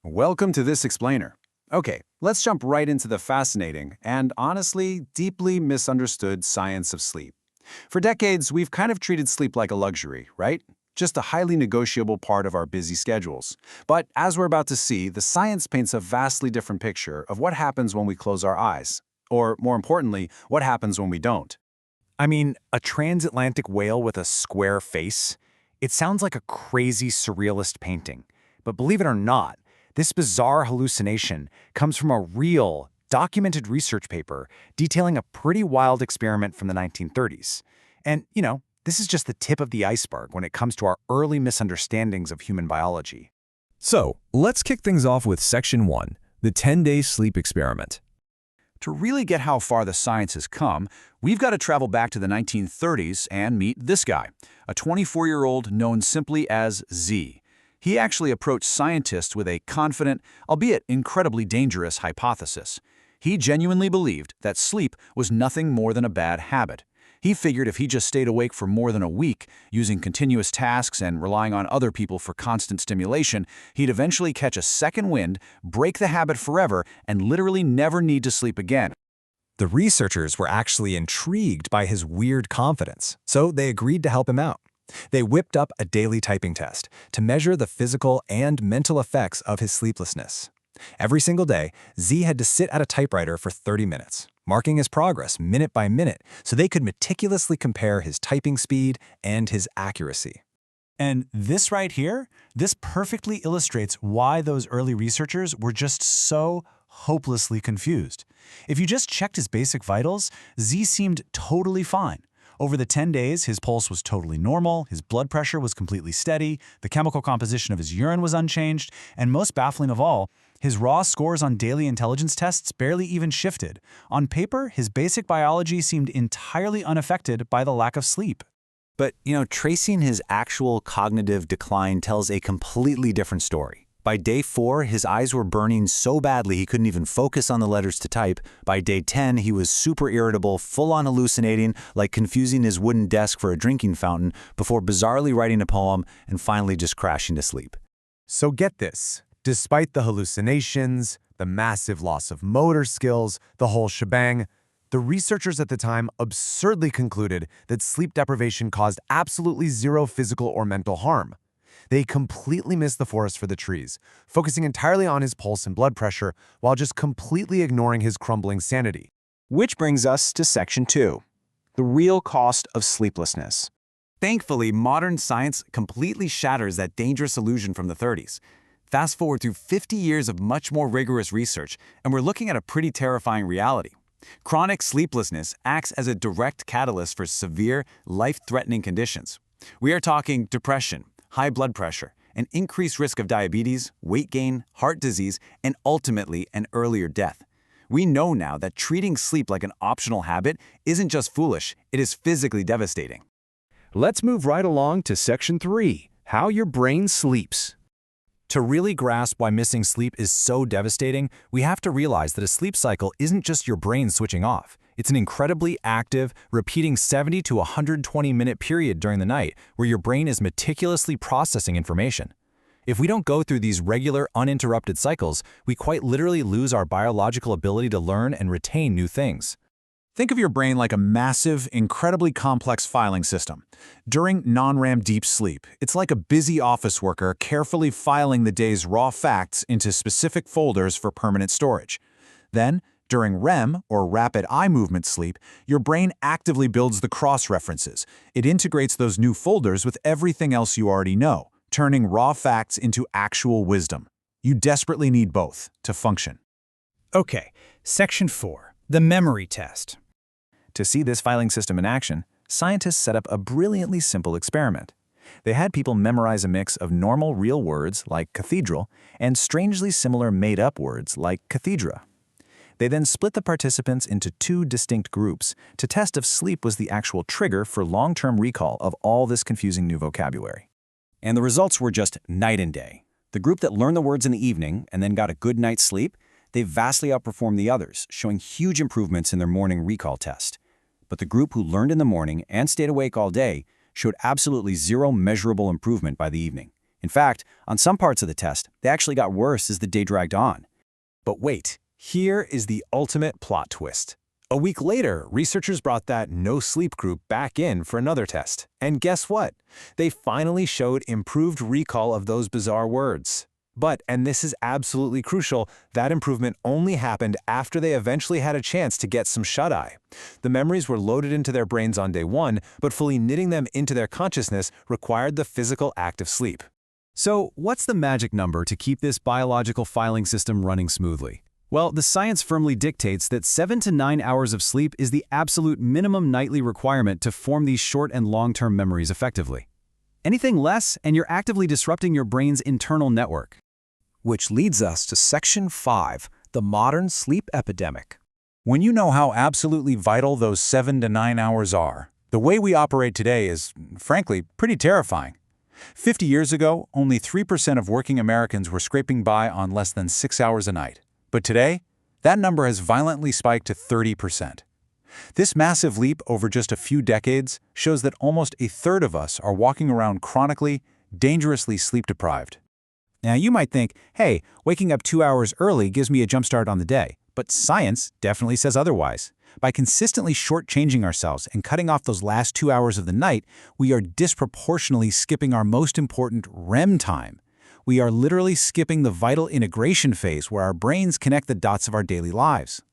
Welcome to This Explainer. Okay, let's jump right into the fascinating and honestly, deeply misunderstood science of sleep. For decades, we've kind of treated sleep like a luxury, right? Just a highly negotiable part of our busy schedules. But as we're about to see, the science paints a vastly different picture of what happens when we close our eyes. Or, more importantly, what happens when we don't. I mean, a transatlantic whale with a square face? It sounds like a crazy surrealist painting. But believe it or not, this bizarre hallucination comes from a real, documented research paper detailing a pretty wild experiment from the 1930s. And, this is just the tip of the iceberg when it comes to our early misunderstandings of human biology. So, let's kick things off with Section 1, the 10-day sleep experiment. To really get how far the science has come, we've got to travel back to the 1930s and meet this guy, a 24-year-old known simply as Z. He actually approached scientists with a confident, albeit incredibly dangerous, hypothesis. He genuinely believed that sleep was nothing more than a bad habit. He figured if he just stayed awake for more than a week, using continuous tasks and relying on other people for constant stimulation, he'd eventually catch a second wind, break the habit forever, and literally never need to sleep again. The researchers were actually intrigued by his weird confidence, so they agreed to help him out. They whipped up a daily typing test to measure the physical and mental effects of his sleeplessness. Every single day, Z had to sit at a typewriter for 30 minutes, marking his progress minute by minute so they could meticulously compare his typing speed and his accuracy. And this right here, this perfectly illustrates why those early researchers were just so hopelessly confused. If you just checked his basic vitals, Z seemed totally fine. Over the 10 days, his pulse was totally normal, his blood pressure was completely steady, the chemical composition of his urine was unchanged, and most baffling of all, his raw scores on daily intelligence tests barely even shifted. On paper, his basic biology seemed entirely unaffected by the lack of sleep. But, tracing his actual cognitive decline tells a completely different story. By day 4, his eyes were burning so badly he couldn't even focus on the letters to type. By day 10, he was super irritable, full-on hallucinating, like confusing his wooden desk for a drinking fountain, before bizarrely writing a poem and finally just crashing to sleep. So get this, despite the hallucinations, the massive loss of motor skills, the whole shebang, the researchers at the time absurdly concluded that sleep deprivation caused absolutely zero physical or mental harm. They completely missed the forest for the trees, focusing entirely on his pulse and blood pressure while just completely ignoring his crumbling sanity. Which brings us to Section 2, the real cost of sleeplessness. Thankfully, modern science completely shatters that dangerous illusion from the 30s. Fast forward through 50 years of much more rigorous research, and we're looking at a pretty terrifying reality. Chronic sleeplessness acts as a direct catalyst for severe, life-threatening conditions. We are talking depression, high blood pressure, an increased risk of diabetes, weight gain, heart disease, and ultimately an earlier death. We know now that treating sleep like an optional habit isn't just foolish, it is physically devastating. Let's move right along to Section 3, how your brain sleeps. To really grasp why missing sleep is so devastating, we have to realize that a sleep cycle isn't just your brain switching off. It's an incredibly active, repeating 70 to 120-minute period during the night where your brain is meticulously processing information. If we don't go through these regular, uninterrupted cycles, we quite literally lose our biological ability to learn and retain new things. Think of your brain like a massive, incredibly complex filing system. During non-REM deep sleep, it's like a busy office worker carefully filing the day's raw facts into specific folders for permanent storage. Then, during REM, or rapid eye movement sleep, your brain actively builds the cross-references. It integrates those new folders with everything else you already know, turning raw facts into actual wisdom. You desperately need both to function. Okay, Section 4, the memory test. To see this filing system in action, scientists set up a brilliantly simple experiment. They had people memorize a mix of normal real words like cathedral and strangely similar made-up words like cathedra. They then split the participants into 2 distinct groups to test if sleep was the actual trigger for long-term recall of all this confusing new vocabulary. And the results were just night and day. The group that learned the words in the evening and then got a good night's sleep, they vastly outperformed the others, showing huge improvements in their morning recall test. But the group who learned in the morning and stayed awake all day showed absolutely zero measurable improvement by the evening. In fact, on some parts of the test, they actually got worse as the day dragged on. But wait, here is the ultimate plot twist. A week later, researchers brought that no-sleep group back in for another test. And guess what? They finally showed improved recall of those bizarre words. But, and this is absolutely crucial, that improvement only happened after they eventually had a chance to get some shut-eye. The memories were loaded into their brains on day one, but fully knitting them into their consciousness required the physical act of sleep. So, what's the magic number to keep this biological filing system running smoothly? Well, the science firmly dictates that 7 to 9 hours of sleep is the absolute minimum nightly requirement to form these short and long-term memories effectively. Anything less, and you're actively disrupting your brain's internal network. Which leads us to Section 5, the modern sleep epidemic. When you know how absolutely vital those 7 to 9 hours are, the way we operate today is, frankly, pretty terrifying. 50 years ago, only 3% of working Americans were scraping by on less than 6 hours a night. But today, that number has violently spiked to 30%. This massive leap over just a few decades shows that almost a third of us are walking around chronically, dangerously sleep-deprived. Now, you might think, hey, waking up 2 hours early gives me a jumpstart on the day. But science definitely says otherwise. By consistently shortchanging ourselves and cutting off those last 2 hours of the night, we are disproportionately skipping our most important REM time. We are literally skipping the vital integration phase where our brains connect the dots of our daily lives.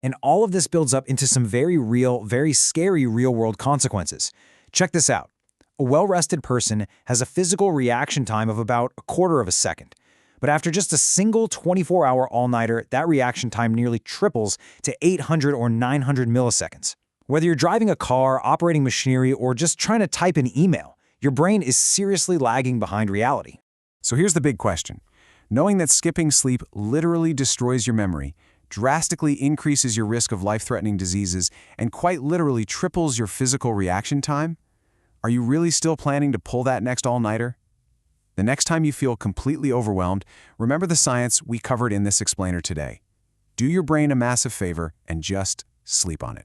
And all of this builds up into some very real, very scary real-world consequences. Check this out. A well-rested person has a physical reaction time of about a quarter of a second. But after just a single 24-hour all-nighter, that reaction time nearly triples to 800 or 900 milliseconds. Whether you're driving a car, operating machinery, or just trying to type an email, your brain is seriously lagging behind reality. So here's the big question. Knowing that skipping sleep literally destroys your memory, drastically increases your risk of life-threatening diseases, and quite literally triples your physical reaction time, are you really still planning to pull that next all-nighter? The next time you feel completely overwhelmed, remember the science we covered in this explainer today. Do your brain a massive favor and just sleep on it.